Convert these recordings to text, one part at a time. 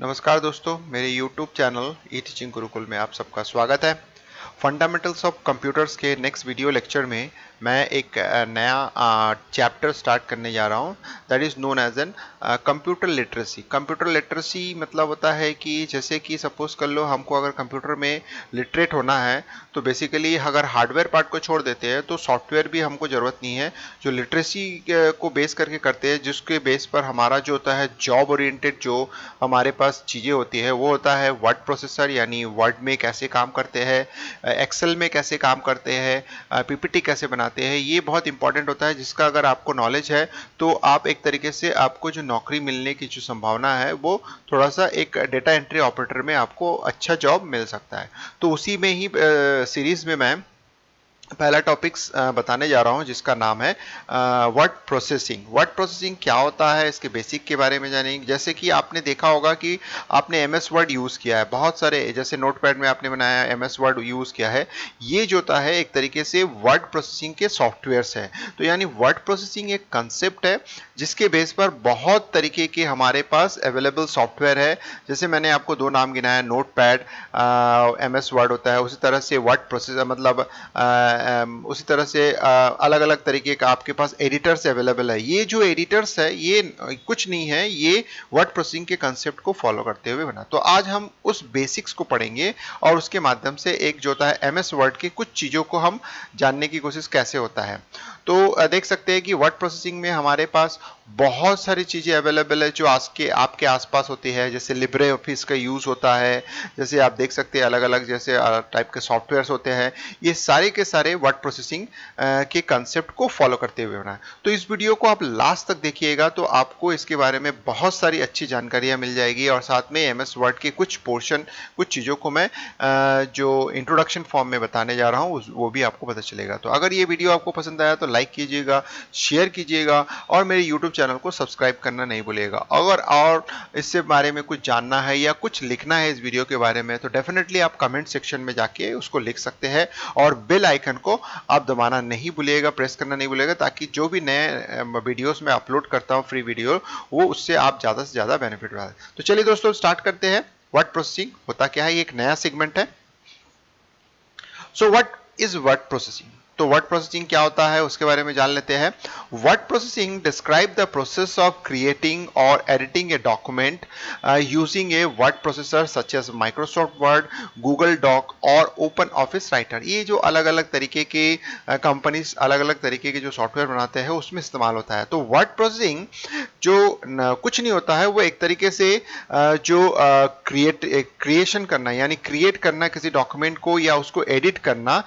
नमस्कार दोस्तों, मेरे YouTube चैनल ई टीचिंग गुरुकुल में आप सबका स्वागत है। फंडामेंटल्स ऑफ कंप्यूटर्स के नेक्स्ट वीडियो लेक्चर में मैं एक नया चैप्टर स्टार्ट करने जा रहा हूं, that is known as an computer literacy. Computer literacy मतलब होता है कि जैसे कि सपोज कर लो हमको अगर कंप्यूटर में लिटरेट होना है तो बेसिकली अगर हार्डवेयर पार्ट को छोड़ देते हैं तो सॉफ्टवेयर भी हमको ज़रूरत नहीं है। जो लिटरेसी को बेस करके करते हैं, जिसके बेस पर हमारा जो होता है जॉब ओरिएंटेड जो हमारे पास चीज़ें होती है वो होता है वर्ड प्रोसेसर, यानी वर्ड में कैसे काम करते हैं, एक्सेल में कैसे काम करते हैं, पीपीटी कैसे बनाते हैं। ये बहुत इंपॉर्टेंट होता है, जिसका अगर आपको नॉलेज है तो आप एक तरीके से आपको जो नौकरी मिलने की जो संभावना है वो थोड़ा सा एक डेटा एंट्री ऑपरेटर में आपको अच्छा जॉब मिल सकता है। तो उसी में ही सीरीज में मैं पहला टॉपिक्स बताने जा रहा हूं, जिसका नाम है वर्ड प्रोसेसिंग। वर्ड प्रोसेसिंग क्या होता है, इसके बेसिक के बारे में जानेंगे। जैसे कि आपने देखा होगा कि आपने एमएस वर्ड यूज़ किया है, बहुत सारे जैसे नोटपैड में आपने बनाया एमएस वर्ड यूज़ किया है। ये जो होता है एक तरीके से वर्ड प्रोसेसिंग के सॉफ्टवेयर्स है। तो यानी वर्ड प्रोसेसिंग एक कंसेप्ट है जिसके बेस पर बहुत तरीके के हमारे पास अवेलेबल सॉफ्टवेयर है। जैसे मैंने आपको दो नाम गिनाया, नोटपैड, एमएस वर्ड होता है, उसी तरह से वर्ड प्रोसेसर मतलब उसी तरह से अलग अलग तरीके का आपके पास एडिटर्स अवेलेबल है। ये जो एडिटर्स है ये कुछ नहीं है, ये वर्ड प्रोसेसिंग के कंसेप्ट को फॉलो करते हुए बना। तो आज हम उस बेसिक्स को पढ़ेंगे और उसके माध्यम से एक जो होता है एमएस वर्ड की कुछ चीज़ों को हम जानने की कोशिश कैसे होता है। तो देख सकते हैं कि वर्ड प्रोसेसिंग में हमारे पास बहुत सारी चीज़ें अवेलेबल है जो आज के आपके आसपास होती है। जैसे लिब्रे ऑफिस का यूज़ होता है, जैसे आप देख सकते हैं अलग अलग जैसे टाइप के सॉफ्टवेयर्स होते हैं। ये सारे के सारे वर्ड प्रोसेसिंग के कंसेप्ट को फॉलो करते हुए बना है। तो इस वीडियो को आप लास्ट तक देखिएगा तो आपको इसके बारे में बहुत सारी अच्छी जानकारियां मिल जाएगी, और साथ में एमएस वर्ड के कुछ पोर्शन, कुछ चीज़ों को मैं जो इंट्रोडक्शन फॉर्म में बताने जा रहा हूँ वो भी आपको पता चलेगा। तो अगर ये वीडियो आपको पसंद आया तो लाइक कीजिएगा, शेयर कीजिएगा और मेरे यूट्यूब चैनल को सब्सक्राइब करना नहीं भूलिएगा। अगर और इससे बारे में कुछ जानना है या कुछ लिखना है इस वीडियो के बारे में तो डेफिनेटली आप कमेंट सेक्शन में जाके उसको लिख सकते हैं, और बेल आइकन को आप दबाना नहीं भूलिएगा, प्रेस करना नहीं भूलिएगा, ताकि जो भी नए वीडियोस मैं अपलोड करता हूं फ्री वीडियो, वो उससे आप ज़्यादा से ज़्यादा बेनिफिट उठाएं। तो चलिए दोस्तों स्टार्ट करते हैं। वर्ड प्रोसेसिंग होता क्या है, ये एक नया सेगमेंट है। So what is word processing? तो वर्ड प्रोसेसिंग क्या होता है उसके बारे में जान लेते हैं। Word processing describe the process of creating और editing a document using a word processor such as Microsoft Word, Google Doc और ओपन ऑफिस राइटर। ये जो अलग अलग तरीके के कंपनीज अलग अलग तरीके के जो सॉफ्टवेयर बनाते हैं उसमें इस्तेमाल होता है। तो वर्ड प्रोसेसिंग जो कुछ नहीं होता है, वो एक तरीके से जो क्रिएशन करना, यानी क्रिएट करना किसी डॉक्यूमेंट को या उसको एडिट करना,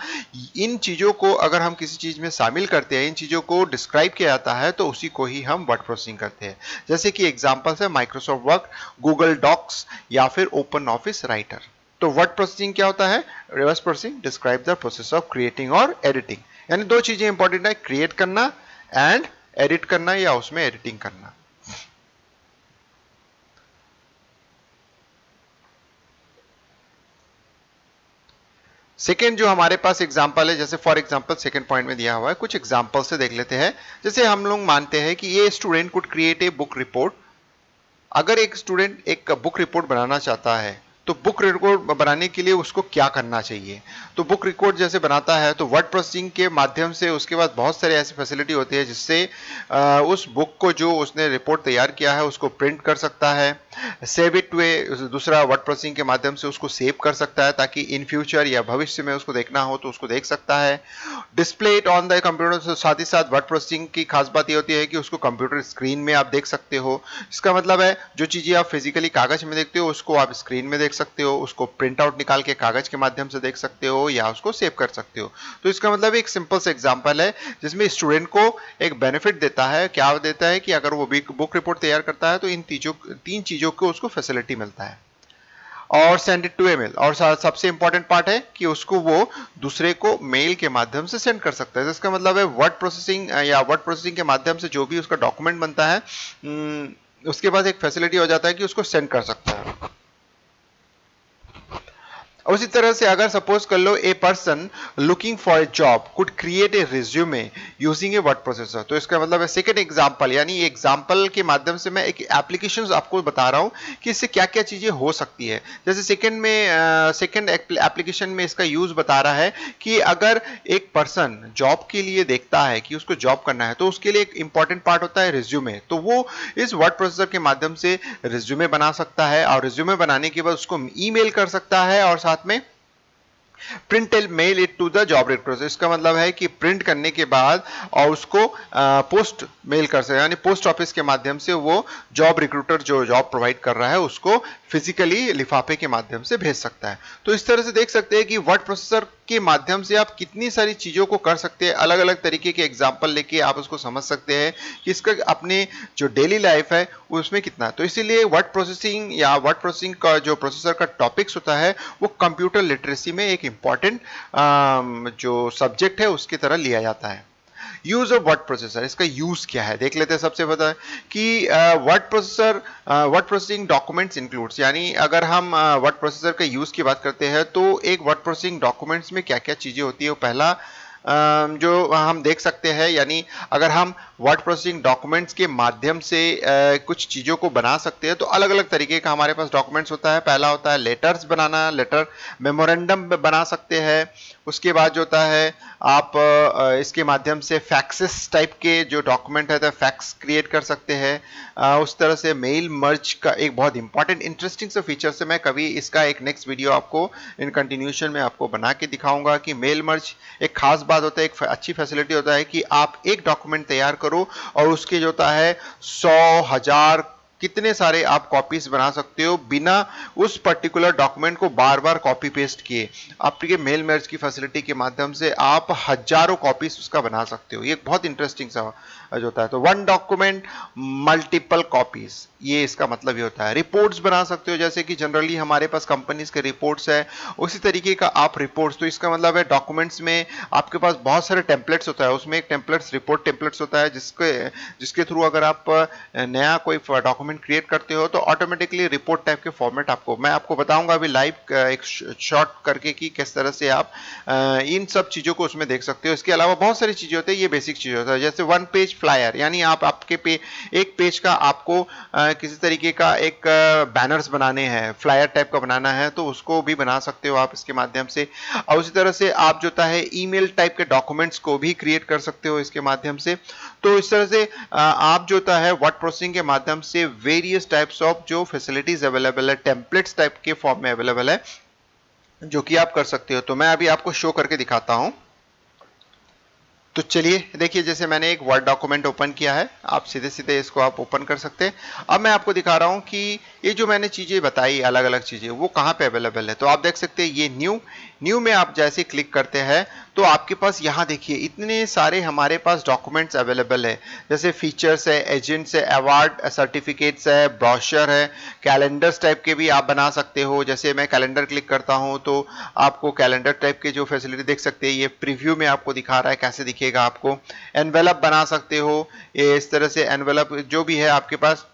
इन चीज़ों को अगर हम किसी चीज़ में शामिल करते हैं, इन चीज़ों को डिस्क्राइब किया जाता है तो उसी को ही हम वर्ड प्रोसेसिंग करते हैं। जैसे कि एग्जांपल्स है माइक्रोसॉफ्ट वर्ड, गूगल डॉक्स या फिर ओपन ऑफिस राइटर। तो वर्ड प्रोसेसिंग क्या होता है? Reverse processing describe the process of creating और एडिटिंग। यानी दो चीजें इंपॉर्टेंट है, क्रिएट करना एंड एडिट करना या उसमें एडिटिंग करना। सेकेंड जो हमारे पास एग्जाम्पल है, जैसे फॉर एग्जाम्पल सेकेंड पॉइंट में दिया हुआ है, कुछ एग्जाम्पल से देख लेते हैं। जैसे हम लोग मानते हैं कि ये student could create a book report. अगर एक स्टूडेंट एक बुक रिपोर्ट बनाना चाहता है तो बुक रिपोर्ट बनाने के लिए उसको क्या करना चाहिए? तो बुक रिपोर्ट जैसे बनाता है तो वर्ड प्रोसेसिंग के माध्यम से उसके पास बहुत सारे ऐसी फैसिलिटी होती है जिससे उस बुक को जो उसने रिपोर्ट तैयार किया है उसको प्रिंट कर सकता है, सेव इट टू ए दूसरा वर्ड प्रोसेसिंग के माध्यम से उसको सेव कर सकता है ताकि इन फ्यूचर या भविष्य में उसको देखना हो तो उसको देख सकता है। Display it on the computer, साथ ही साथ वर्ड प्रोसेसिंग की खास बात ये होती है कि उसको कंप्यूटर स्क्रीन में आप देख सकते हो। इसका मतलब है जो चीजें आप फिजिकली कागज में देखते हो उसको आप स्क्रीन में देख सकते हो, उसको प्रिंट आउट निकाल के कागज के माध्यम से देख सकते हो या उसको सेव कर सकते हो। तो इसका मतलब एक सिंपल सा एग्जांपल है जिसमें स्टूडेंट को एक बेनिफिट देता है। क्या देता है कि अगर वो बुक रिपोर्ट तैयार करता है तो इन तीन चीजों को उसको फैसिलिटी मिलता है। और send it to a mail, और सबसे इंपॉर्टेंट पार्ट है कि उसको वो दूसरे को मेल के माध्यम से सेंड कर सकता है। इसका मतलब है वर्ड प्रोसेसिंग या वर्ड प्रोसेसिंग के माध्यम से जो भी उसका डॉक्यूमेंट बनता है उसके पास एक फैसिलिटी हो जाता है कि उसको सेंड कर सकता है। उसी तरह से अगर सपोज कर लो a person looking for a job could create a resume using a word processor, तो इसका मतलब है सेकंड एग्जांपल, यानी एग्जांपल के माध्यम से मैं एक एप्लीकेशंस आपको बता रहा हूं कि इससे क्या क्या चीजें हो सकती है। जैसे सेकंड एप्लीकेशन में इसका यूज बता रहा है कि अगर एक पर्सन जॉब के लिए देखता है कि उसको जॉब करना है तो उसके लिए एक इंपॉर्टेंट पार्ट होता है रिज्यूमे, तो वो इस वर्ड प्रोसेसर के माध्यम से रिज्यूमे बना सकता है और रिज्यूमे बनाने के बाद उसको ईमेल कर सकता है और साथ में print mail it to the job recruiter. इसका मतलब है कि प्रिंट करने के बाद और उसको पोस्ट मेल कर सकते हैं, यानी पोस्ट ऑफिस के माध्यम से वो जॉब रिक्रूटर जो जॉब प्रोवाइड कर रहा है उसको फिजिकली लिफाफे के माध्यम से भेज सकता है। तो इस तरह से देख सकते हैं कि वर्ड प्रोसेसर के माध्यम से आप कितनी सारी चीजों को कर सकते हैं, अलग अलग तरीके के एग्जाम्पल लेके आप उसको समझ सकते हैं कि इसका अपने जो डेली लाइफ है उसमें कितना। तो इसीलिए वर्ड प्रोसेसिंग या वर्ड प्रोसेसिंग का जो प्रोसेसर का टॉपिक्स होता है वो कंप्यूटर लिटरेसी में एक इंपॉर्टेंट जो सब्जेक्ट है उसकी तरह लिया जाता है। यूज ऑफ वर्ड प्रोसेसर, इसका यूज क्या है देख लेते हैं। सबसे पता है कि वर्ड प्रोसेसिंग डॉक्यूमेंट्स इंक्लूड्स, यानी अगर हम वर्ड प्रोसेसर के यूज की बात करते हैं तो एक वर्ड प्रोसेसिंग डॉक्यूमेंट्स में क्या क्या चीजें होती है। पहला जो हम देख सकते हैं, यानी अगर हम वर्ड प्रोसेसिंग डॉक्यूमेंट्स के माध्यम से कुछ चीज़ों को बना सकते हैं तो अलग अलग तरीके का हमारे पास डॉक्यूमेंट्स होता है। पहला होता है लेटर्स बनाना, लेटर मेमोरेंडम बना सकते हैं। उसके बाद जो होता है आप इसके माध्यम से फैक्सेस टाइप के जो डॉक्यूमेंट है तो फैक्स क्रिएट कर सकते हैं। उस तरह से मेल मर्ज का एक बहुत इंपॉर्टेंट इंटरेस्टिंग सा फीचर है, मैं कभी इसका एक नेक्स्ट वीडियो आपको इन कंटिन्यूशन में आपको बना के दिखाऊंगा कि मेल मर्ज एक खास बात होता है, एक अच्छी फैसिलिटी होता है कि आप एक डॉक्यूमेंट तैयार करो और उसके जो होता है 100,000 कितने सारे आप कॉपीज बना सकते हो बिना उस पर्टिकुलर डॉक्यूमेंट को बार बार कॉपी पेस्ट किए। आपके मेल मर्ज की फैसिलिटी के माध्यम से आप हजारों कॉपीज उसका बना सकते हो। ये बहुत इंटरेस्टिंग सा जो होता है। तो वन डॉक्यूमेंट मल्टीपल कॉपीज, ये इसका मतलब ये होता है। रिपोर्ट्स बना सकते हो, जैसे कि जनरली हमारे पास कंपनीज के रिपोर्ट्स है उसी तरीके का आप रिपोर्ट्स। तो इसका मतलब है डॉक्यूमेंट्स में आपके पास बहुत सारे टेम्पलेट्स होता है, उसमें एक टेम्पलेट्स रिपोर्ट टेम्पलेट्स होता है जिसके थ्रू अगर आप नया कोई डॉक्यूमेंट क्रिएट करते हो तो ऑटोमेटिकली रिपोर्ट टाइप के फॉर्मेट आपको मैं आपको बताऊंगा अभी लाइव एक शॉर्ट करके कि किस तरह से आप इन सब चीजों को उसमें देख सकते हो। इसके अलावा बहुत सारी चीजें होती है, ये बेसिक चीजें होता है। जैसे वन पेज फ्लायर, यानी आप आपके एक पेज का आपको किसी तरीके का एक बैनर्स बनाने हैं, फ्लायर टाइप का बनाना है तो उसको भी बना सकते हो आप इसके माध्यम से। और उसी तरह से आप जो है ईमेल टाइप के डॉक्यूमेंट्स को भी क्रिएट कर सकते हो इसके माध्यम से। तो इस तरह से आप जो है वर्ड प्रोसेसिंग के माध्यम से वेरियस टाइप्स ऑफ जो फैसिलिटीज अवेलेबल है टेम्पलेट्स टाइप के फॉर्म में अवेलेबल है जो कि आप कर सकते हो। तो मैं अभी आपको शो करके दिखाता हूं। तो चलिए देखिए, जैसे मैंने एक वर्ड डॉक्यूमेंट ओपन किया है, आप सीधे सीधे इसको आप ओपन कर सकते हैं। अब मैं आपको दिखा रहा हूं कि ये जो मैंने चीजें बताई अलग अलग चीजें वो कहां पे अवेलेबल है। तो आप देख सकते हैं ये न्यू में आप जैसे क्लिक करते हैं तो आपके पास यहाँ देखिए इतने सारे हमारे पास डॉक्यूमेंट्स अवेलेबल है। जैसे फीचर्स है, एजेंट्स है, अवार्ड सर्टिफिकेट्स है, ब्रोशर है, कैलेंडर्स टाइप के भी आप बना सकते हो। जैसे मैं कैलेंडर क्लिक करता हूं तो आपको कैलेंडर टाइप के जो फैसिलिटी देख सकते हैं, ये प्रीव्यू में आपको दिखा रहा है कैसे दिखेगा। आपको एनवेलप बना सकते हो, ये इस तरह से एनवेलप जो भी है आपके पास,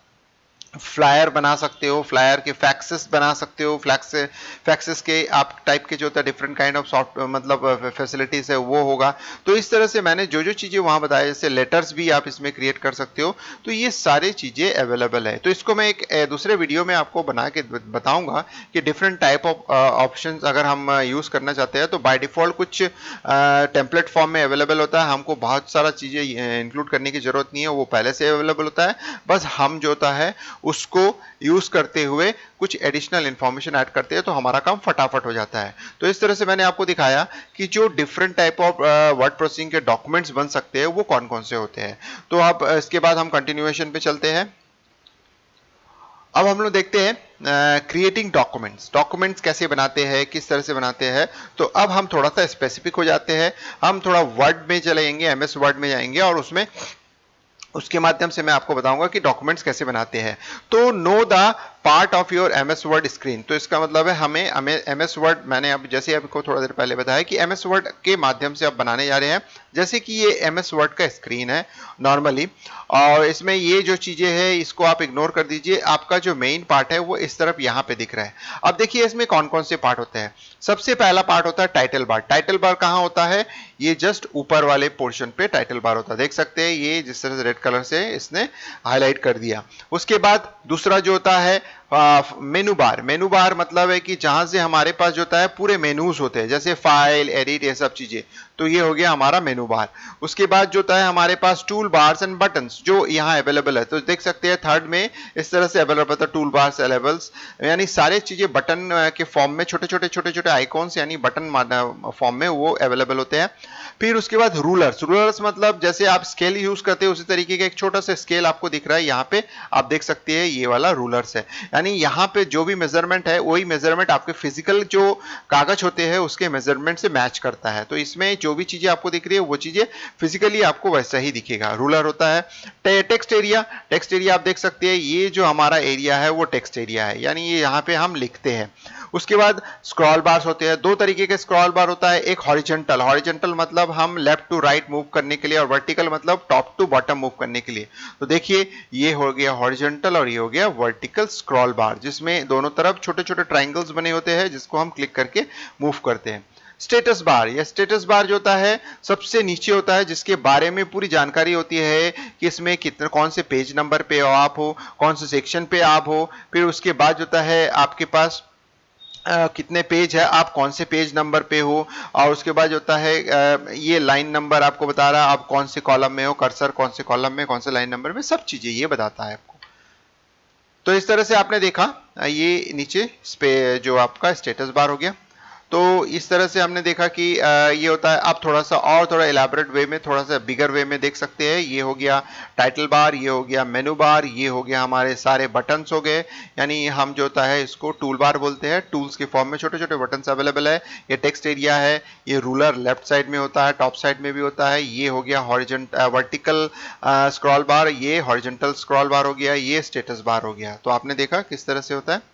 फ्लायर बना सकते हो, फ्लायर के फैक्सेस बना सकते हो, फैक्सेस के आप टाइप के जो होता है डिफरेंट काइंड ऑफ सॉफ्ट मतलब फैसिलिटीज है वो होगा। तो इस तरह से मैंने जो जो चीजें वहां बताया, जैसे लेटर्स भी आप इसमें क्रिएट कर सकते हो। तो ये सारी चीजें अवेलेबल है। तो इसको मैं एक दूसरे वीडियो में आपको बना के बताऊंगा कि डिफरेंट टाइप ऑफ ऑप्शन अगर हम यूज करना चाहते हैं तो बाय डिफॉल्ट कुछ टेम्पलेट फॉर्म में अवेलेबल होता है, हमको बहुत सारा चीजें इंक्लूड करने की जरूरत नहीं है, वो पहले से अवेलेबल होता है। बस हम जो होता है उसको यूज करते हुए कुछ एडिशनल इंफॉर्मेशन ऐड करते हैं तो हमारा काम फटाफट हो जाता है। तो इस तरह से मैंने आपको दिखाया कि जो different type of word processing के डॉक्यूमेंट्स बन सकते हैं वो कौन कौन से होते हैं। तो अब इसके बाद हम कंटिन्यूएशन पे चलते हैं। अब हम लोग देखते हैं क्रिएटिंग डॉक्यूमेंट्स कैसे बनाते हैं, किस तरह से बनाते हैं। तो अब हम थोड़ा सा स्पेसिफिक हो जाते हैं, हम थोड़ा वर्ड में चलेंगे, एमएस वर्ड में जाएंगे और उसके माध्यम से मैं आपको बताऊंगा कि डॉक्यूमेंट्स कैसे बनाते हैं। तो know the part of your MS word screen. तो इसका मतलब है हमें एमएस वर्ड, मैंने अब जैसे आपको थोड़ा देर पहले बताया कि एमएस वर्ड के माध्यम से आप बनाने जा रहे हैं। जैसे कि ये एमएस वर्ड का स्क्रीन है नॉर्मली, और इसमें ये जो चीजें हैं इसको आप इग्नोर कर दीजिए। आपका जो मेन पार्ट है वो इस तरफ यहाँ पे दिख रहा है। अब देखिए इसमें कौन कौन से पार्ट होते हैं। सबसे पहला पार्ट होता है टाइटल बार। टाइटल बार कहाँ होता है? ये जस्ट ऊपर वाले पोर्शन पे टाइटल बार होता है। देख सकते हैं ये जिस तरह से रेड कलर से इसने हाईलाइट कर दिया। उसके बाद दूसरा जो होता है मेनू बार। मेनू बार मतलब है कि जहां से हमारे पास जो होता है पूरे मेनूज होते हैं, जैसे फाइल, एडिट, ये सब चीजें। तो ये हो गया हमारा मेनू बार। उसके बाद जो होता है हमारे पास टूल बार्स एंड बटन्स, जो यहाँ अवेलेबल है। तो देख सकते हैं थर्ड में इस तरह से अवेलेबल था टूल बार्स अवेलेबल्स, यानी सारे चीजें बटन के फॉर्म में, छोटे छोटे आइकॉन्स यानी बटन फॉर्म में वो अवेलेबल होते हैं। फिर उसके बाद रूलर्स। रूलर्स मतलब जैसे आप स्केल यूज करते हैं उसी तरीके का एक छोटा सा स्केल आपको दिख रहा है यहाँ पे, आप देख सकते हैं ये वाला रूलर्स है। यानी यहाँ पे जो भी मेजरमेंट है वही मेजरमेंट आपके फिजिकल जो कागज होते हैं उसके मेजरमेंट से मैच करता है। तो इसमें जो भी चीजें आपको दिख रही है वो चीजें फिजिकली आपको वैसा ही दिखेगा। रूलर होता है टेक्स्ट एरिया। टेक्स्ट एरिया आप देख सकते हैं ये जो हमारा एरिया है वो टेक्स्ट एरिया है, यानी ये यहाँ पे हम लिखते हैं। उसके बाद स्क्रॉल बार्स होते हैं। दो तरीके के स्क्रॉल बार होता है, एक हॉरिजॉन्टल। हॉरिजॉन्टल मतलब हम लेफ्ट टू राइट मूव करने के लिए, और वर्टिकल मतलब टॉप टू बॉटम मूव करने के लिए। तो देखिए ये हो गया हॉरिजॉन्टल और ये हो गया वर्टिकल स्क्रॉल बार, जिसमें दोनों तरफ छोटे छोटे ट्राइंगल्स बने होते हैं जिसको हम क्लिक करके मूव करते हैं। स्टेटस बार, यह स्टेटस बार जो होता है सबसे नीचे होता है, जिसके बारे में पूरी जानकारी होती है कि इसमें कितने कौन से पेज नंबर पे आप हो, कौन से सेक्शन पे आप हो। फिर उसके बाद जो होता है आपके पास कितने पेज है, आप कौन से पेज नंबर पे हो, और उसके बाद होता है ये लाइन नंबर आपको बता रहा है आप कौन से कॉलम में हो, कर्सर कौन से कॉलम में, कौन से लाइन नंबर में, सब चीजें ये बताता है आपको। तो इस तरह से आपने देखा ये नीचे जो आपका स्टेटस बार हो गया। तो इस तरह से हमने देखा कि ये होता है। आप थोड़ा सा और थोड़ा इलेबोरेट वे में, थोड़ा सा बिगर वे में देख सकते हैं। ये हो गया टाइटल बार, ये हो गया मेनू बार, ये हो गया हमारे सारे बटन्स हो गए, यानी हम जो होता है इसको टूल बार बोलते हैं। टूल्स के फॉर्म में छोटे छोटे बटन्स अवेलेबल है। ये टेक्स्ट एरिया है, ये रूलर लेफ्ट साइड में होता है, टॉप साइड में भी होता है। ये हो गया वर्टिकल स्क्रॉल बार, ये हॉरिजॉन्टल स्क्रॉल बार हो गया, ये स्टेटस बार हो गया। तो आपने देखा किस तरह से होता है।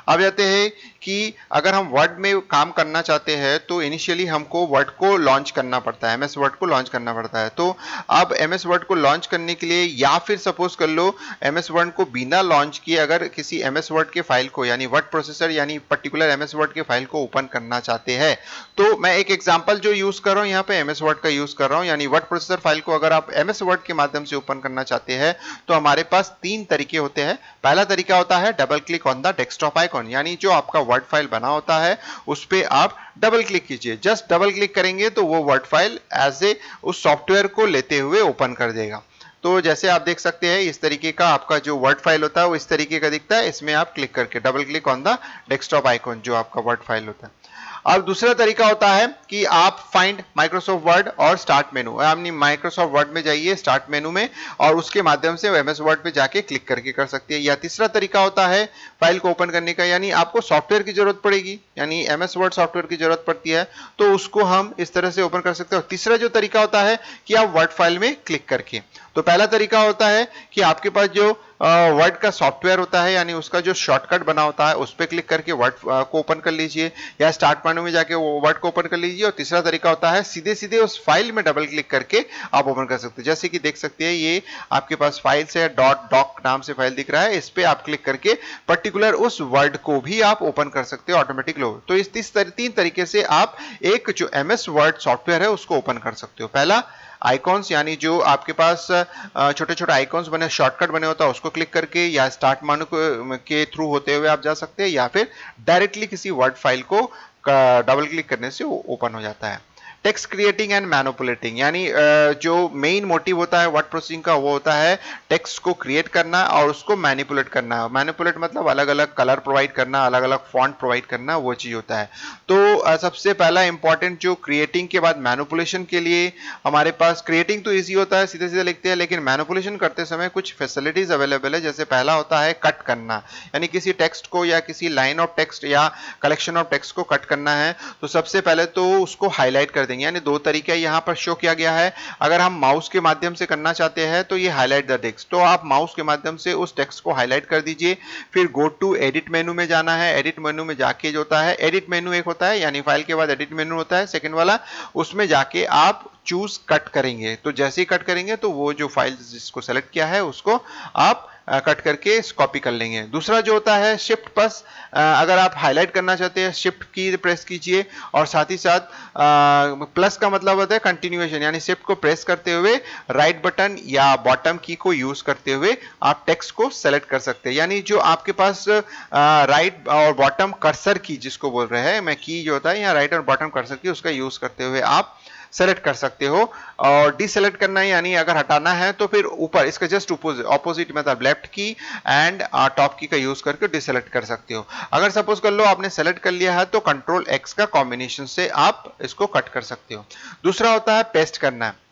अब जाते हैं कि अगर हम वर्ड में काम करना चाहते हैं तो इनिशियली हमको वर्ड को लॉन्च करना पड़ता है, एमएस वर्ड को लॉन्च करना पड़ता है। तो अब एमएस वर्ड को लॉन्च करने के लिए, या फिर सपोज कर लो एमएस वर्ड को बिना लॉन्च किए अगर किसी एमएस वर्ड के फाइल को, यानी वर्ड प्रोसेसर यानी पर्टिकुलर एमएस वर्ड के फाइल को ओपन करना चाहते हैं, तो मैं एक एग्जांपल जो यूज कर रहा हूं यहाँ पे एमएस वर्ड का यूज कर रहा हूं, यानी वर्ड प्रोसेसर फाइल को अगर आप एमएस वर्ड के माध्यम से ओपन करना चाहते हैं तो हमारे पास तीन तरीके होते हैं। पहला तरीका होता है double click on the desktop icon, यानी जो आपका वर्ड फाइल बना होता है उस पे आप डबल क्लिक कीजिए। जस्ट डबल क्लिक करेंगे तो वो वर्ड फाइल एज ए उस सॉफ्टवेयर को लेते हुए ओपन कर देगा। तो जैसे आप देख सकते हैं इस तरीके का आपका जो वर्ड फाइल होता है वो इस तरीके का दिखता है। इसमें आप क्लिक करके double click on the desktop icon जो आपका वर्ड फाइल होता है। और दूसरा तरीका होता है कि आप फाइंड माइक्रोसॉफ्ट वर्ड और स्टार्ट मेनू, यानी माइक्रोसॉफ्ट वर्ड में जाइए स्टार्ट मेनू में और उसके माध्यम से एमएस वर्ड पे जाके क्लिक करके कर सकते हैं। या तीसरा तरीका होता है फाइल को ओपन करने का, यानी आपको सॉफ्टवेयर की जरूरत पड़ेगी, यानी एमएस वर्ड सॉफ्टवेयर की जरूरत पड़ती है तो उसको हम इस तरह से ओपन कर सकते हैं। और तीसरा जो तरीका होता है कि आप वर्ड फाइल में क्लिक करके, तो पहला तरीका होता है कि आपके पास जो वर्ड का सॉफ्टवेयर होता है यानी उसका जो शॉर्टकट बना होता है उस पर क्लिक करके वर्ड को ओपन कर लीजिए, या स्टार्ट मेनू में जाके वो वर्ड को ओपन कर लीजिए। और तीसरा तरीका होता है सीधे सीधे उस फाइल में डबल क्लिक करके आप ओपन कर सकते हैं। जैसे कि देख सकते हैं ये आपके पास फाइल से .doc नाम से फाइल दिख रहा है, इस पे आप क्लिक करके पर्टिकुलर उस वर्ड को भी आप ओपन कर सकते हो ऑटोमेटिक लो। तो इस तीन तरीके से आप एक जो एमएस वर्ड सॉफ्टवेयर है उसको ओपन कर सकते हो। पहला आइकॉन्स, यानी जो आपके पास छोटे छोटे आइकॉन्स बने, शॉर्टकट बने होता है उसको क्लिक करके, या स्टार्ट मेनू के थ्रू होते हुए आप जा सकते हैं, या फिर डायरेक्टली किसी वर्ड फाइल को डबल क्लिक करने से ओपन हो जाता है। टेक्स्ट क्रिएटिंग एंड मैनिपुलेटिंग, यानी जो मेन मोटिव होता है वर्ड प्रोसेसिंग का वो होता है टेक्स्ट को क्रिएट करना और उसको मैनिपुलेट करना। मैनिपुलेट मतलब अलग अलग कलर प्रोवाइड करना, अलग अलग फॉन्ट प्रोवाइड करना, वो चीज होता है। तो सबसे पहला इंपॉर्टेंट जो क्रिएटिंग के बाद मैनिपुलेशन के लिए हमारे पास, क्रिएटिंग तो ईजी होता है सीधे सीधे लिखते हैं, लेकिन मैनिपुलेशन करते समय कुछ फैसिलिटीज अवेलेबल है। जैसे पहला होता है कट करना, यानी किसी टेक्स्ट को या किसी लाइन ऑफ टेक्स्ट या कलेक्शन ऑफ टेक्स्ट को कट करना है तो सबसे पहले तो उसको हाईलाइट कर देंगे, यानी दो तरीका यहाँ पर शो किया गया है। अगर हम माउस के माध्यम से करना चाहते हैं तो ये हाईलाइट द टेक्स्ट, तो आप माउस के माध्यम से उस टेक्स्ट को हाईलाइट कर दीजिए। फिर गो टू एडिट मेनू में जाना है। एडिट मेनू में जाके जो होता है, एडिट मेनू एक होता है यानी फाइल के बाद एडिट मेनू होता है सेकंड वाला, उसमें जाके आप चूज कट करेंगे। तो जैसे ही कट करेंगे तो वो जो फाइल जिसको सेलेक्ट किया है उसको आप कट करके कॉपी कर लेंगे। दूसरा जो होता है शिफ्ट प्लस, अगर आप हाईलाइट करना चाहते हैं शिफ्ट की प्रेस कीजिए और साथ ही साथ प्लस का मतलब होता है कंटिन्यूएशन, यानी शिफ्ट को प्रेस करते हुए राइट बटन या बॉटम की को यूज करते हुए आप टेक्स्ट को सेलेक्ट कर सकते हैं। यानी जो आपके पास राइट और बॉटम कर्सर की जिसको बोल रहे हैं, मैं की जो होता है यहाँ राइट और बॉटम कर्सर की, उसका यूज करते हुए आप सेलेक्ट कर सकते हो। और डिसेलेक्ट करना है यानी अगर हटाना है तो फिर ऊपर इसका जस्ट ऑपोजिट मतलब लेफ्ट की एंड टॉप की का यूज करके डिसेलेक्ट कर सकते हो। अगर सपोज कर लो आपने सेलेक्ट कर लिया है तो कंट्रोल एक्स का कॉम्बिनेशन से आप इसको कट कर सकते हो। दूसरा होता है पेस्ट करना है।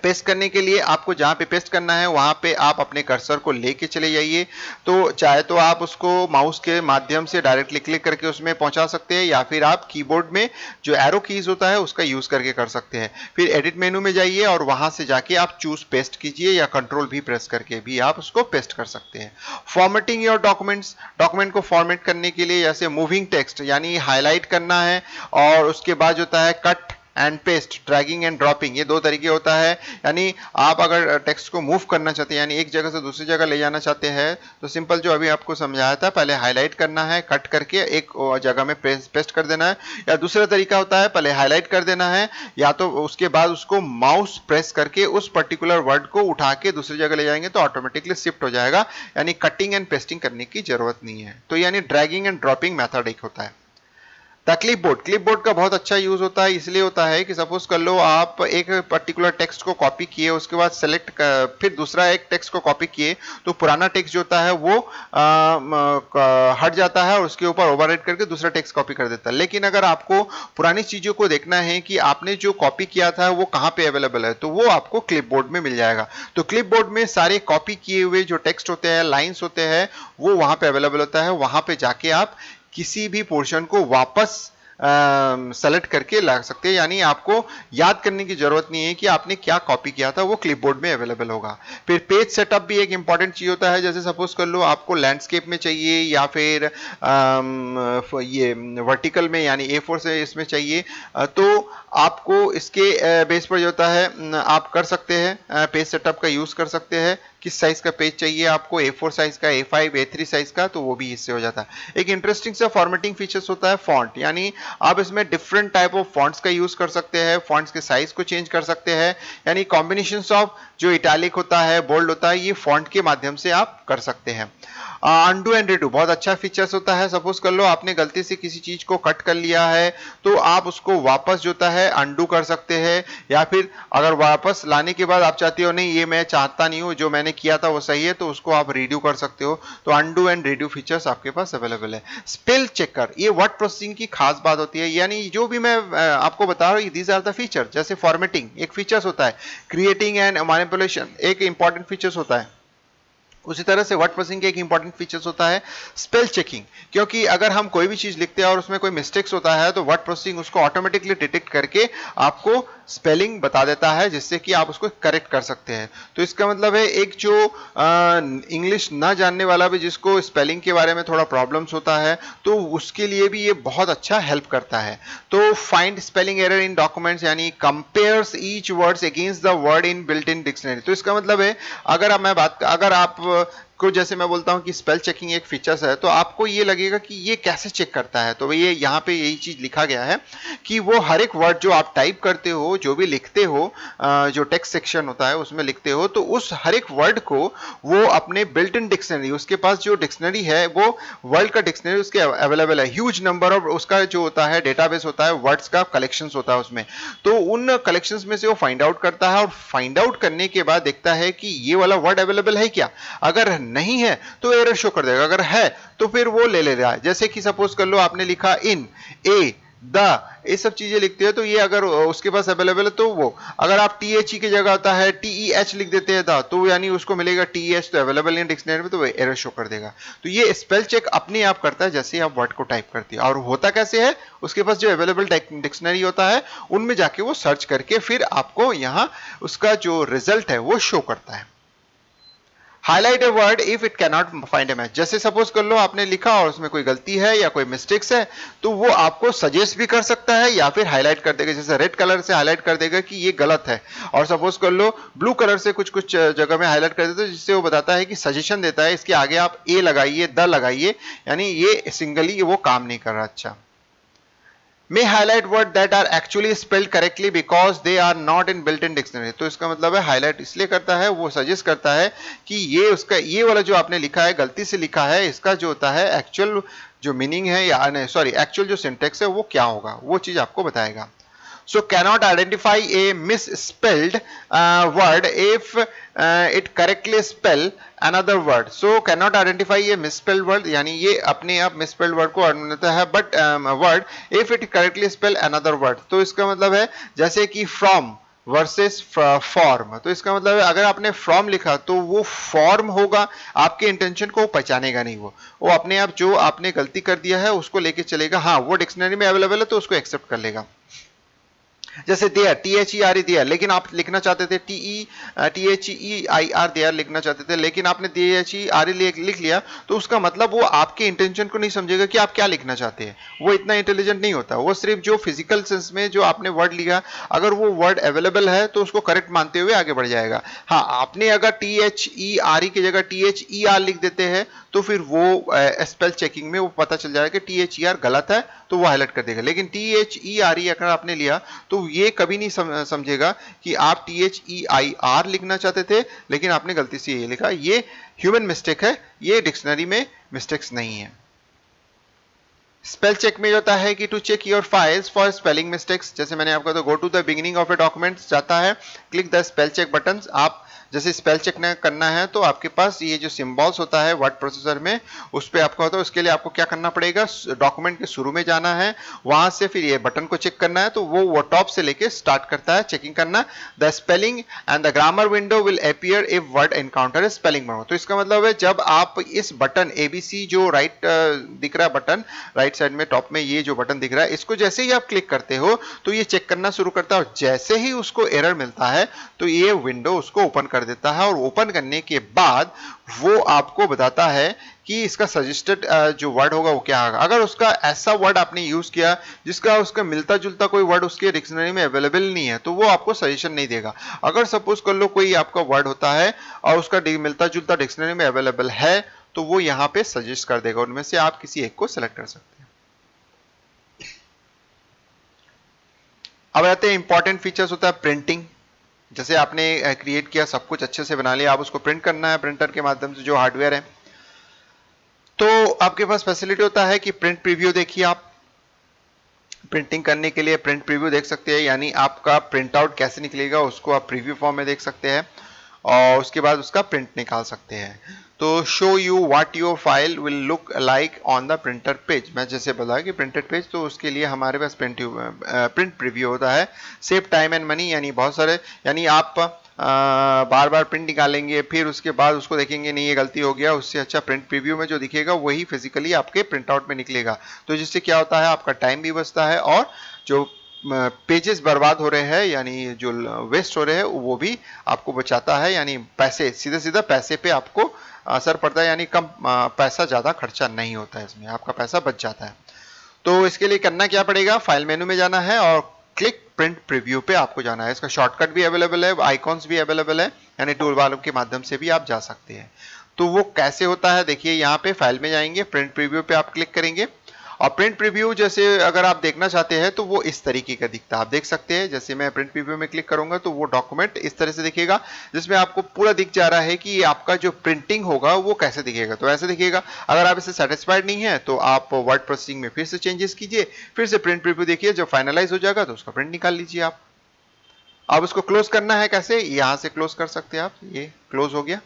पेस्ट करने के लिए आपको जहां पे पेस्ट करना है वहां पे आप अपने कर्सर को लेके चले जाइए। तो चाहे तो आप उसको माउस के माध्यम से डायरेक्टली क्लिक करके उसमें पहुंचा सकते हैं या फिर आप कीबोर्ड में जो एरो कीज होता है उसका यूज करके कर सकते हैं। फिर एडिट मेनू में जाइए और वहां से जाके आप चूज पेस्ट कीजिए या कंट्रोल भी प्रेस करके भी आप उसको पेस्ट कर सकते हैं। फॉर्मेटिंग योर डॉक्यूमेंट्स, डॉक्यूमेंट को फॉर्मेट करने के लिए जैसे मूविंग टेक्स्ट यानी हाईलाइट करना है और उसके बाद होता है cut and paste, dragging and dropping, ये दो तरीके होता है। यानी आप अगर टेक्स्ट को मूव करना चाहते हैं यानी एक जगह से दूसरी जगह ले जाना चाहते हैं तो सिंपल जो अभी आपको समझाया था, पहले हाईलाइट करना है, कट करके एक जगह में पेस्ट कर देना है, या दूसरा तरीका होता है पहले हाईलाइट कर देना है या तो उसके बाद उसको माउस प्रेस करके उस पर्टिकुलर वर्ड को उठा के दूसरी जगह ले जाएंगे तो ऑटोमेटिकली शिफ्ट हो जाएगा, यानी कटिंग एंड पेस्टिंग करने की जरूरत नहीं है। तो यानी ड्रैगिंग एंड ड्रॉपिंग मेथड एक होता है। क्लिपबोर्ड, क्लिपबोर्ड का बहुत अच्छा यूज होता है, इसलिए होता है कि सपोज कर लो आप एक पर्टिकुलर टेक्स्ट को कॉपी किए, उसके बाद सेलेक्ट फिर दूसरा एक टेक्स्ट को कॉपी किए तो पुराना टेक्स्ट जो होता है वो हट जाता है और उसके ऊपर ओवरराइट करके दूसरा टेक्स्ट कॉपी कर देता है। लेकिन अगर आपको पुरानी चीजों को देखना है कि आपने जो कॉपी किया था वो कहाँ पे अवेलेबल है तो वो आपको क्लिपबोर्ड में मिल जाएगा। तो क्लिपबोर्ड में सारे कॉपी किए हुए जो टेक्स्ट होते हैं, लाइन्स होते हैं, वो वहां पे अवेलेबल होता है। वहां पे जाके आप किसी भी पोर्शन को वापस सेलेक्ट करके ला सकते हैं, यानी आपको याद करने की जरूरत नहीं है कि आपने क्या कॉपी किया था, वो क्लिपबोर्ड में अवेलेबल होगा। फिर पेज सेटअप भी एक इंपॉर्टेंट चीज होता है, जैसे सपोज कर लो आपको लैंडस्केप में चाहिए या फिर ये वर्टिकल में यानी A4 से इसमें चाहिए, तो आपको इसके बेस पर जो होता है आप कर सकते हैं, पेज सेटअप का यूज कर सकते हैं। किस साइज का पेज चाहिए आपको, A4 साइज का, A5, A3 साइज का, तो वो भी इससे हो जाता है। एक इंटरेस्टिंग सा फॉर्मेटिंग फीचर्स होता है फॉन्ट, यानी आप इसमें डिफरेंट टाइप ऑफ फॉन्ट्स का यूज कर सकते हैं, फॉन्ट्स के साइज को चेंज कर सकते हैं, यानी कॉम्बिनेशंस ऑफ जो इटैलिक होता है, बोल्ड होता है, ये फॉन्ट के माध्यम से आप कर सकते हैं। अनडू एंड रीडू बहुत अच्छा फीचर्स होता है। सपोज कर लो आपने गलती से किसी चीज को कट कर लिया है तो आप उसको वापस जो होता है अनडू कर सकते हैं, या फिर अगर वापस लाने के बाद आप चाहते हो नहीं ये मैं चाहता नहीं हूं, जो मैंने किया था वो सही है, तो उसको आप रीडू कर सकते हो। तो अनडू एंड रीडू फीचर्स आपके पास अवेलेबल है। स्पेल चेकर, ये वर्ड प्रोसेसिंग की खास बात होती है, यानी जो भी मैं आपको बता रहा हूँ दीज आर द फीचर। जैसे फॉर्मेटिंग एक फीचर्स होता है, क्रिएटिंग एंड मैनिपुलेशन एक इंपॉर्टेंट फीचर्स होता है, उसी तरह से वर्ड प्रोसेसिंग का एक इंपॉर्टेंट फीचर्स होता है स्पेल चेकिंग। क्योंकि अगर हम कोई भी चीज लिखते हैं और उसमें कोई मिस्टेक्स होता है तो वर्ड प्रोसेसिंग उसको ऑटोमेटिकली डिटेक्ट करके आपको स्पेलिंग बता देता है, जिससे कि आप उसको करेक्ट कर सकते हैं। तो इसका मतलब है एक जो इंग्लिश ना जानने वाला भी जिसको स्पेलिंग के बारे में थोड़ा प्रॉब्लम्स होता है तो उसके लिए भी ये बहुत अच्छा हेल्प करता है। तो find spelling error in documents, यानी compares each words against the word in built in dictionary. तो इसका मतलब है अगर आप को जैसे मैं बोलता हूं कि स्पेल चेकिंग एक फीचर्स है तो आपको ये लगेगा कि ये कैसे चेक करता है, तो ये यहाँ पे यही चीज लिखा गया है कि वो हर एक वर्ड जो आप टाइप करते हो, जो भी लिखते हो, जो टेक्स्ट सेक्शन होता है उसमें लिखते हो, तो उस हर एक वर्ड को वो अपने बिल्ट इन डिक्शनरी, उसके पास जो डिक्शनरी है वो वर्ल्ड का डिक्शनरी उसके अवेलेबल है, ह्यूज नंबर ऑफ उसका जो होता है डेटाबेस होता है, वर्ड्स का कलेक्शन होता है उसमें। तो उन कलेक्शन में से वो फाइंड आउट करता है और फाइंड आउट करने के बाद देखता है कि ये वाला वर्ड अवेलेबल है क्या, अगर नहीं है तो एरर शो कर देगा, अगर है तो फिर वो ले रहा है। जैसे कि सपोज कर लो आपने लिखा इन, ए द, ये सब चीजें लिखते हैं तो ये अगर उसके पास अवेलेबल है तो वो, अगर आप टी एच ई की जगह आता है टी ई एच लिख देते हैं द, तो यानी उसको मिलेगा टी एच तो अवेलेबल नहीं डिक्शनरी में, तो वो एरर शो कर देगा। तो ये स्पेल चेक अपने आप करता है जैसे आप वर्ड को टाइप करते हैं। और होता कैसे है, उसके पास जो अवेलेबल डिक्शनरी होता है उनमें जाके वो सर्च करके फिर आपको यहाँ उसका जो रिजल्ट है वो शो करता है। Highlight a word if it cannot find A match, जैसे सपोज कर लो आपने लिखा और उसमें कोई गलती है या कोई मिस्टेक्स है, तो वो आपको सजेस्ट भी कर सकता है या फिर हाईलाइट कर देगा, जैसे रेड कलर से हाईलाइट कर देगा कि ये गलत है, और सपोज कर लो ब्लू कलर से कुछ कुछ जगह में हाईलाइट कर देता है, जिससे वो बताता है कि सजेशन देता है इसके आगे आप ए लगाइए, द लगाइए, यानी ये सिंगली वो काम नहीं कर रहा। अच्छा, may highlight word that are actually spelled correctly because they are not in built-in dictionary, तो इसका मतलब है हाईलाइट इसलिए करता है, वो सजेस्ट करता है कि ये उसका ये वाला जो आपने लिखा है गलती से लिखा है, इसका जो होता है एक्चुअल जो मीनिंग है या नहीं सॉरी एक्चुअल जो सिंटेक्स है वो क्या होगा, वो चीज आपको बताएगा। So cannot identify a misspelled word if it correctly spell another word. So cannot identify a misspelled word, यानी ये अपने आप misspelled word को अनुमति है, but word if it correctly spell another word, तो इसका मतलब है जैसे कि from वर्सेस फॉर्म, तो इसका मतलब है अगर आपने फ्रॉम लिखा तो वो फॉर्म होगा, आपके इंटेंशन को पहचानेगा नहीं, वो अपने आप जो आपने गलती कर दिया है उसको लेके चलेगा, हाँ वो डिक्शनरी में अवेलेबल है तो उसको एक्सेप्ट कर लेगा। जैसे there, T H E R E there, लेकिन आप लिखना चाहते थे T H E I R there लिखना चाहते थे, लेकिन आपने T H E R E लिख लिया, तो उसका मतलब वो आपके इंटेंशन को नहीं समझेगा कि आप क्या लिखना चाहते हैं, वो इतना इंटेलिजेंट नहीं होता, वो सिर्फ जो फिजिकल सेंस में जो आपने वर्ड लिखा, अगर वो वर्ड अवेलेबल है तो उसको करेक्ट मानते हुए आगे बढ़ जाएगा। हाँ, आपने अगर टी एच ई आर ई की जगह टी एच ई आर लिख देते हैं तो फिर वो स्पेल चेकिंग में वो पता चल जाएगा कि टी एच ई आर गलत है, तो वो हाईलाइट कर देगा। लेकिन टी एच ई आर ई अगर आपने लिया तो ये कभी नहीं समझेगा कि आप T H E I are लिखना चाहते थे लेकिन आपने गलती से ये लिखा, ये ह्यूमन मिस्टेक है, ये डिक्शनरी में मिस्टेक्स नहीं है। स्पेल चेक में होता है कि to check your files for spelling mistakes, जैसे मैंने आपको तो go to the beginning of a document जाता है, click the spell check button, आप जैसे स्पेल चेक करना है तो आपके पास ये जो सिंबल्स होता है वर्ड प्रोसेसर में उस पर आपका होता है, उसके लिए आपको क्या करना पड़ेगा, डॉक्यूमेंट के शुरू में जाना है, वहां से फिर ये बटन को चेक करना है, तो वो टॉप से लेके स्टार्ट करता है चेकिंग करना। The spelling and the grammar window will appear if word encounter spelling error, तो इसका मतलब है जब आप इस बटन एबीसी जो राइट दिख रहा है बटन राइट साइड में टॉप में ये जो बटन दिख रहा है, इसको जैसे ही आप क्लिक करते हो तो ये चेक करना शुरू करता है, और जैसे ही उसको एरर मिलता है तो ये विंडो उसको ओपन कर देता है, और ओपन करने के बाद वो आपको बताता है कि इसका सजेस्टेड जो वर्ड होगा वो क्या होगा। अगर उसका ऐसा वर्ड आपने यूज किया जिसका उसका मिलता जुलता कोई वर्ड उसके डिक्शनरी में अवेलेबल नहीं है तो वो आपको सजेशन नहीं देगा। अगर सपोज कर लो कोई आपका वर्ड होता है और उसका मिलता जुलता डिक्शनरी में अवेलेबल है तो वो यहाँ पे सजेस्ट कर देगा, उनमें से आप किसी एक को सिलेक्ट कर सकते हैं। अब आते हैं इंपॉर्टेंट फीचर्स, होता है प्रिंटिंग। जैसे आपने क्रिएट किया, सब कुछ अच्छे से बना लिया, आप उसको प्रिंट करना है प्रिंटर के माध्यम से जो हार्डवेयर है, तो आपके पास फैसिलिटी होता है कि प्रिंट प्रीव्यू देखिए, आप प्रिंटिंग करने के लिए प्रिंट प्रीव्यू देख सकते हैं, यानी आपका प्रिंट आउट कैसे निकलेगा उसको आप प्रीव्यू फॉर्म में देख सकते हैं और उसके बाद उसका प्रिंट निकाल सकते हैं। तो show you what your file will look like on the printer page, मैं जैसे बताया कि प्रिंटेड पेज, तो उसके लिए हमारे पास प्रिंट प्रीव्यू होता है। सेव टाइम एंड मनी, यानी बहुत सारे, यानी आप बार बार प्रिंट निकालेंगे फिर उसके बाद उसको देखेंगे नहीं ये गलती हो गया, उससे अच्छा प्रिंट प्रीव्यू में जो दिखेगा वही फिजिकली आपके प्रिंट आउट में निकलेगा, तो जिससे क्या होता है आपका टाइम भी बचता है और जो पेजेस बर्बाद हो रहे हैं यानी जो वेस्ट हो रहे हैं वो भी आपको बचाता है, यानी पैसे सीधा सीधा पैसे पे आपको असर पड़ता है, यानी कम पैसा ज़्यादा खर्चा नहीं होता है, इसमें आपका पैसा बच जाता है। तो इसके लिए करना क्या पड़ेगा, फाइल मेनू में जाना है और क्लिक प्रिंट प्रीव्यू पे आपको जाना है। इसका शॉर्टकट भी अवेलेबल है, आइकॉन्स भी अवेलेबल है, यानी टूल बार के माध्यम से भी आप जा सकते हैं। तो वो कैसे होता है देखिए, यहाँ पे फाइल में जाएंगे, प्रिंट प्रीव्यू पे आप क्लिक करेंगे और प्रिंट प्रीव्यू जैसे अगर आप देखना चाहते हैं तो वो इस तरीके का दिखता है, आप देख सकते हैं। जैसे मैं प्रिंट प्रीव्यू में क्लिक करूंगा तो वो डॉक्यूमेंट इस तरह से दिखेगा जिसमें आपको पूरा दिख जा रहा है कि आपका जो प्रिंटिंग होगा वो कैसे दिखेगा, तो ऐसे दिखेगा। अगर आप इससे सेटिस्फाइड नहीं है तो आप वर्ड प्रोसेसिंग में फिर से चेंजेस कीजिए, फिर से प्रिंट प्रीव्यू देखिए, जब फाइनलाइज हो जाएगा तो उसका प्रिंट निकाल लीजिए आप। अब उसको क्लोज करना है कैसे, यहां से क्लोज कर सकते हैं आप, ये क्लोज हो गया।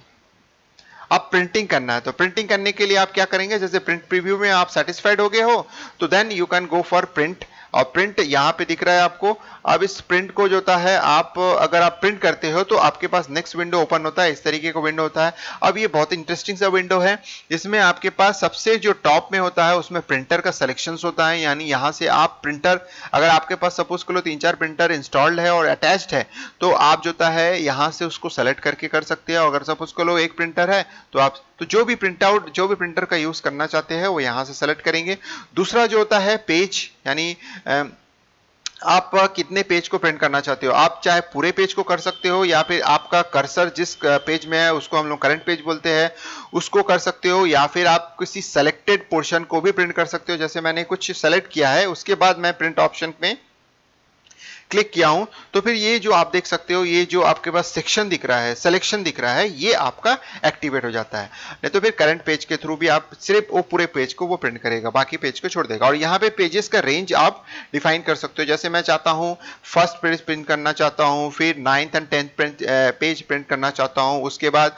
अब प्रिंटिंग करना है, तो प्रिंटिंग करने के लिए आप क्या करेंगे, जैसे प्रिंट प्रीव्यू में आप सेटिस्फाइड हो गए हो तो then you can go for print और प्रिंट यहाँ पे दिख रहा है आपको। अब इस प्रिंट को जो होता है, आप अगर आप प्रिंट करते हो तो आपके पास नेक्स्ट विंडो ओपन होता है, इस तरीके का विंडो होता है। अब ये बहुत इंटरेस्टिंग सा विंडो है। इसमें आपके पास सबसे जो टॉप में होता है उसमें प्रिंटर का सिलेक्शंस होता है, यानी यहाँ से आप प्रिंटर, अगर आपके पास सपोज करो 3-4 प्रिंटर इंस्टॉल्ड है और अटैच्ड है, तो आप जो होता है यहाँ से उसको सेलेक्ट करके कर सकते हैं। अगर सपोज करो एक प्रिंटर है तो आप तो जो भी प्रिंट आउट, जो भी प्रिंटर का यूज करना चाहते हैं वो यहाँ से सेलेक्ट करेंगे। दूसरा जो होता है पेज, यानी आप कितने पेज को प्रिंट करना चाहते हो, आप चाहे पूरे पेज को कर सकते हो या फिर आपका कर्सर जिस पेज में है उसको हम लोग करंट पेज बोलते हैं, उसको कर सकते हो, या फिर आप किसी सेलेक्टेड पोर्शन को भी प्रिंट कर सकते हो। जैसे मैंने कुछ सेलेक्ट किया है, उसके बाद मैं प्रिंट ऑप्शन में क्लिक किया हूं, तो फिर ये जो आप देख सकते हो, ये जो आपके पास सेक्शन दिख रहा है, सिलेक्शन दिख रहा है, ये आपका एक्टिवेट हो जाता है। नहीं तो फिर करंट पेज के थ्रू भी आप सिर्फ वो पूरे पेज को वो प्रिंट करेगा, बाकी पेज को छोड़ देगा। और यहाँ पे पेजेस का रेंज आप डिफाइन कर सकते हो। जैसे मैं चाहता हूँ फर्स्ट पेज प्रिंट करना चाहता हूँ, फिर 9th and 10th page print करना चाहता हूँ, उसके बाद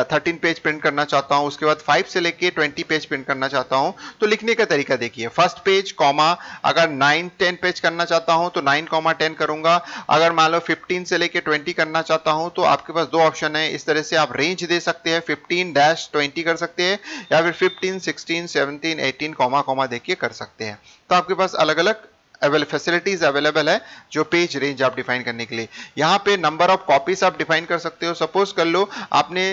13 पेज प्रिंट करना चाहता हूँ, उसके बाद 5 से लेके 20 पेज प्रिंट करना चाहता हूँ। तो लिखने का तरीका देखिए, फर्स्ट पेज कॉमा, अगर 9-10 पेज करना चाहता हूँ तो 9,10 करूंगा। अगर मान लो 15 से लेके 20 करना चाहता हूं तो आपके पास दो ऑप्शन है। इस तरह से आप रेंज दे सकते हैं, 15-20 कर सकते हैं, या फिर 15, 16, 17, 18 कॉमा कॉमा देके कर सकते हैं। तो आपके पास अलग अलग फैसिलिटीज अवेलेबल है जो पेज रेंज आप डिफाइन करने के लिए। यहाँ पे नंबर ऑफ कॉपीज आप डिफाइन कर सकते हो। सपोज कर लो आपने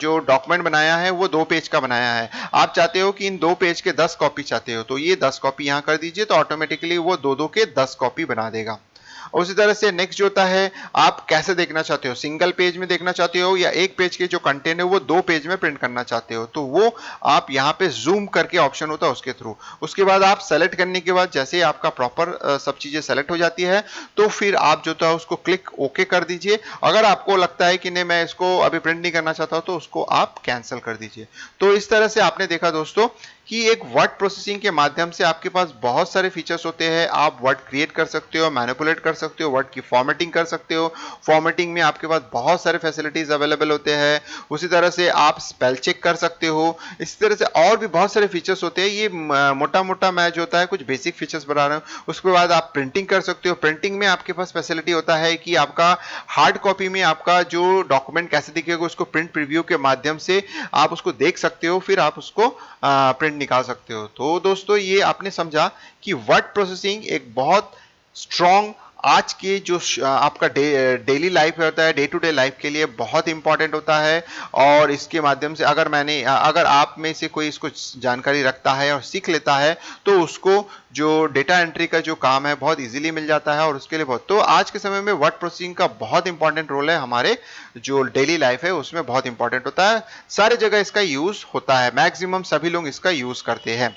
जो डॉक्यूमेंट बनाया है वो 2 पेज का बनाया है, आप चाहते हो कि इन 2 पेज के 10 कॉपी चाहते हो, तो ये 10 कॉपी यहाँ कर दीजिए, तो ऑटोमेटिकली वो 2-2 के 10 कॉपी बना देगा। उसी तरह से नेक्स्ट जो होता है, आप कैसे देखना चाहते हो, सिंगल पेज में देखना चाहते हो या एक पेज के जो कंटेंट है वो 2 पेज में प्रिंट करना चाहते हो, तो वो आप यहाँ पे जूम करके ऑप्शन होता है उसके थ्रू। उसके बाद आप सेलेक्ट करने के बाद जैसे ही आपका प्रॉपर सब चीजें सेलेक्ट हो जाती है, तो फिर आप जो है उसको क्लिक ओके कर दीजिए। अगर आपको लगता है कि नहीं मैं इसको अभी प्रिंट नहीं करना चाहता तो उसको आप कैंसिल कर दीजिए। तो इस तरह से आपने देखा दोस्तों कि एक वर्ड प्रोसेसिंग के माध्यम से आपके पास बहुत सारे फीचर्स होते हैं। आप वर्ड क्रिएट कर सकते हो, मैनिपुलेट कर सकते हो, वर्ड की फॉर्मेटिंग कर सकते हो। फॉर्मेटिंग में आपके पास बहुत सारे फैसिलिटीज अवेलेबल होते हैं। उसी तरह से आप स्पेल चेक कर सकते हो। इसी तरह से और भी बहुत सारे फीचर्स होते हैं। ये मोटा मोटा मैं जो होता है कुछ बेसिक फीचर्स बता रहा हूँ। उसके बाद आप प्रिंटिंग कर सकते हो। प्रिंटिंग में आपके पास फैसिलिटी होता है कि आपका हार्ड कॉपी में आपका जो डॉक्यूमेंट कैसे दिखेगा उसको प्रिंट प्रीव्यू के माध्यम से आप उसको देख सकते हो, फिर आप उसको प्रिंट निकाल सकते हो। तो दोस्तों ये आपने समझा कि वर्ड प्रोसेसिंग एक बहुत स्ट्रॉन्ग आज के जो आपका डेली लाइफ होता है, डे टू डे लाइफ के लिए बहुत इंपॉर्टेंट होता है। और इसके माध्यम से अगर आप में से कोई इसको जानकारी रखता है और सीख लेता है तो उसको जो डेटा एंट्री का जो काम है बहुत इजीली मिल जाता है। और उसके लिए बहुत, तो आज के समय में वर्ड प्रोसेसिंग का बहुत इंपॉर्टेंट रोल है, हमारे जो डेली लाइफ है उसमें बहुत इंपॉर्टेंट होता है। सारे जगह इसका यूज होता है, मैक्सिमम सभी लोग इसका यूज करते हैं।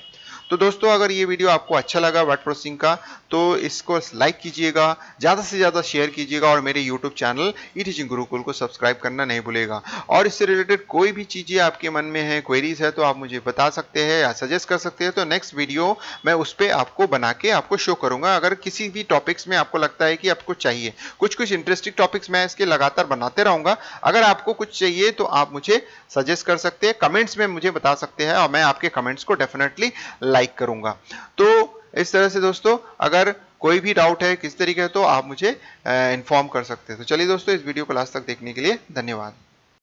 तो दोस्तों अगर ये वीडियो आपको अच्छा लगा वर्ड प्रोसेसिंग का, तो इसको लाइक कीजिएगा, ज़्यादा से ज़्यादा शेयर कीजिएगा, और मेरे यूट्यूब चैनल ई टीचिंग गुरुकुल को सब्सक्राइब करना नहीं भूलेगा। और इससे रिलेटेड कोई भी चीज़ें आपके मन में है, क्वेरीज है, तो आप मुझे बता सकते हैं या सजेस्ट कर सकते हैं। तो नेक्स्ट वीडियो मैं उस पर आपको बना के आपको शो करूंगा। अगर किसी भी टॉपिक्स में आपको लगता है कि आपको चाहिए, कुछ कुछ इंटरेस्टिंग टॉपिक्स मैं इसके लगातार बनाते रहूंगा। अगर आपको कुछ चाहिए तो आप मुझे सजेस्ट कर सकते हैं, कमेंट्स में मुझे बता सकते हैं, और मैं आपके कमेंट्स को डेफिनेटली लाइक करूंगा। तो इस तरह से दोस्तों अगर कोई भी डाउट है किस तरीके तो आप मुझे इन्फॉर्म कर सकते हैं। तो चलिए दोस्तों, इस वीडियो को लास्ट तक देखने के लिए धन्यवाद।